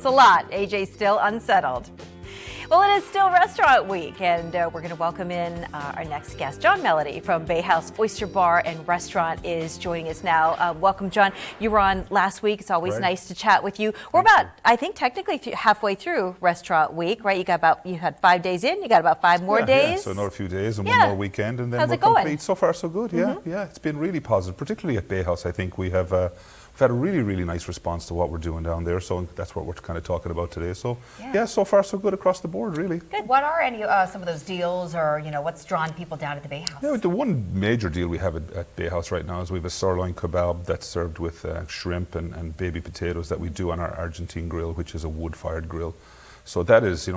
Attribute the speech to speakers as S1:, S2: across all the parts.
S1: It's a lot. AJ's still unsettled. Well, it is still Restaurant Week, and we're going to welcome in our next guest. John Melody from Bay House Oyster Bar and Restaurant is joining us now. Welcome, John. You were on last week. It's always nice to chat with you. We're about, I think, technically halfway through Restaurant Week, right? You had 5 days in. You got about 5 more days.
S2: Yeah, so another few days and one more weekend, and then
S1: How's
S2: we're
S1: it going?
S2: complete. So far, so good. Yeah, it's been really positive, particularly at Bay House. I think we've had a really, really nice response to what we're doing down there. So that's what we're kind of talking about today. So yeah, so far so good across the board, really.
S3: Good. What are some of those deals, or what's drawing people down at the Bay House?
S2: Yeah, the one major deal we have at Bay House right now is we have a sirloin kebab that's served with shrimp and baby potatoes that we do on our Argentine grill, which is a wood-fired grill. So that is,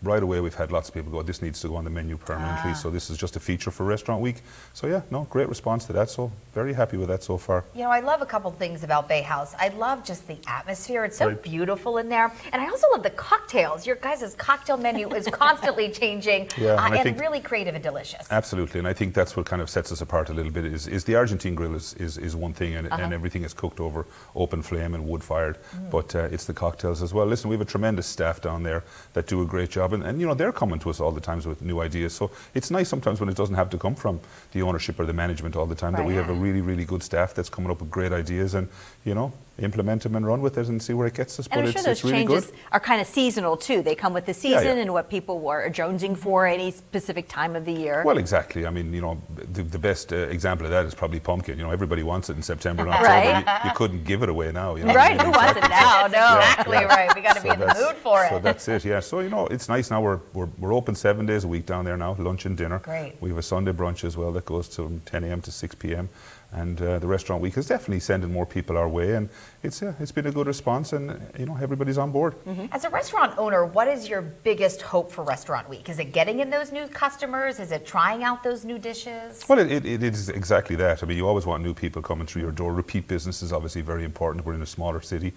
S2: right away we've had lots of people go, this needs to go on the menu permanently. So this is just a feature for Restaurant Week. So yeah, great response to that. So very happy with that so far.
S3: I love a couple things about Bay House. I love just the atmosphere. It's so beautiful in there. And I also love the cocktails. Your guys' cocktail menu is constantly changing and really creative and delicious.
S2: Absolutely. And I think that's what kind of sets us apart a little bit is the Argentine grill is one thing, and everything is cooked over open flame and wood fired. But it's the cocktails as well. Listen, we have a tremendous staff down there that do a great job, and they're coming to us all the times with new ideas. So it's nice sometimes when it doesn't have to come from the ownership or the management all the time, that we have a really, really good staff that's coming up with great ideas, and implement them and run with it and see where it gets us.
S1: And I'm sure those changes are kind of seasonal too. They come with the season and what people were jonesing for any specific time of the year.
S2: Well, exactly. I mean, the best example of that is probably pumpkin. Everybody wants it in September and October. You couldn't give it away now.
S1: Right? Who wants it now? No.
S3: Exactly right. We got to be in the mood for it.
S2: So that's it. Yeah. So it's nice now. We're open 7 days a week down there now, lunch and dinner.
S3: Great.
S2: We have a Sunday brunch as well that goes from 10 a.m. to 6 p.m. And the Restaurant Week is definitely sending more people our way, and it's been a good response, and everybody's on board.
S3: As a restaurant owner, what is your biggest hope for Restaurant Week? Is it getting in those new customers? Is it trying out those new dishes?
S2: Well, it is exactly that. I mean, you always want new people coming through your door. Repeat business is obviously very important. We're in a smaller city.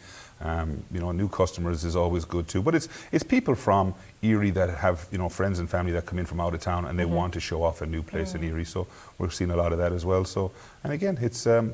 S2: New customers is always good too. But it's people from Erie that have friends and family that come in from out of town, and they want to show off a new place in Erie. So we're seeing a lot of that as well. So, and again, it's a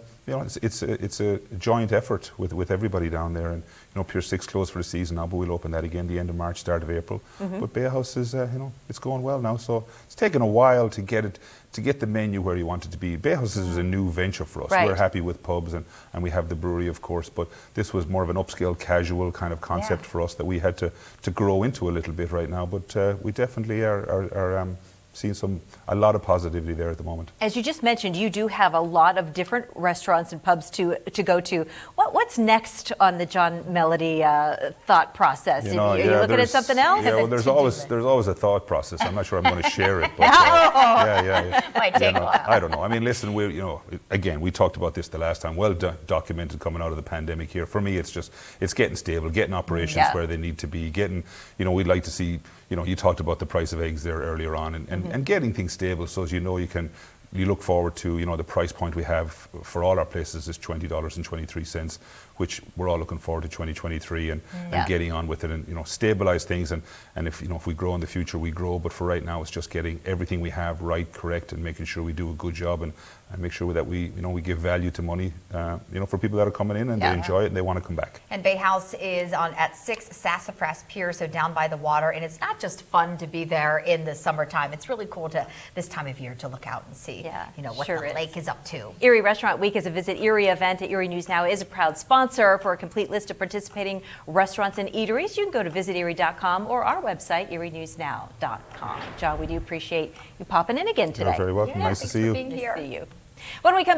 S2: joint effort with everybody down there. And Pier 6 closed for the season now, but we'll open that again the end of March, start of April. But Bay House is it's going well now. So it's taken a while to get the menu where you want it to be. Bay House is a new venture for us. We're happy with pubs and we have the brewery, of course, but this was more of an upscale, casual kind of concept for us that we had to grow into a little bit right now. But we definitely are seeing a lot of positivity there at the moment.
S1: As you just mentioned, you do have a lot of different restaurants and pubs to go to. What's next on the John Melody thought process? Are you looking at something else?
S2: Yeah, well, there's always a thought process. I'm not sure I'm going to share it. But,
S3: Might take a while.
S2: I don't know. I mean, listen, again, we talked about this the last time. Well documented coming out of the pandemic here. For me, it's getting stable, getting operations where they need to be, getting. We'd like to see. You talked about the price of eggs there earlier on, and getting things stable so as you look forward to, the price point we have for all our places is $20.23, which we're all looking forward to 2023 and getting on with it and, stabilize things. And if we grow in the future, we grow. But for right now, it's just getting everything we have right, correct, and making sure we do a good job and make sure that we give value to money, for people that are coming in and they enjoy it and they want to come back.
S3: And Bay House is at 6 Sassafras Pier, so down by the water. And it's not just fun to be there in the summertime. It's really cool this time of year to look out and see, what the lake is up to.
S1: Erie Restaurant Week is a Visit Erie event. Erie News Now is a proud sponsor. For a complete list of participating restaurants and eateries, you can go to visiterie.com or our website, erienewsnow.com. John, we do appreciate you popping in again today.
S2: You're very welcome. Nice to see you.
S3: Nice to see you.
S1: When we come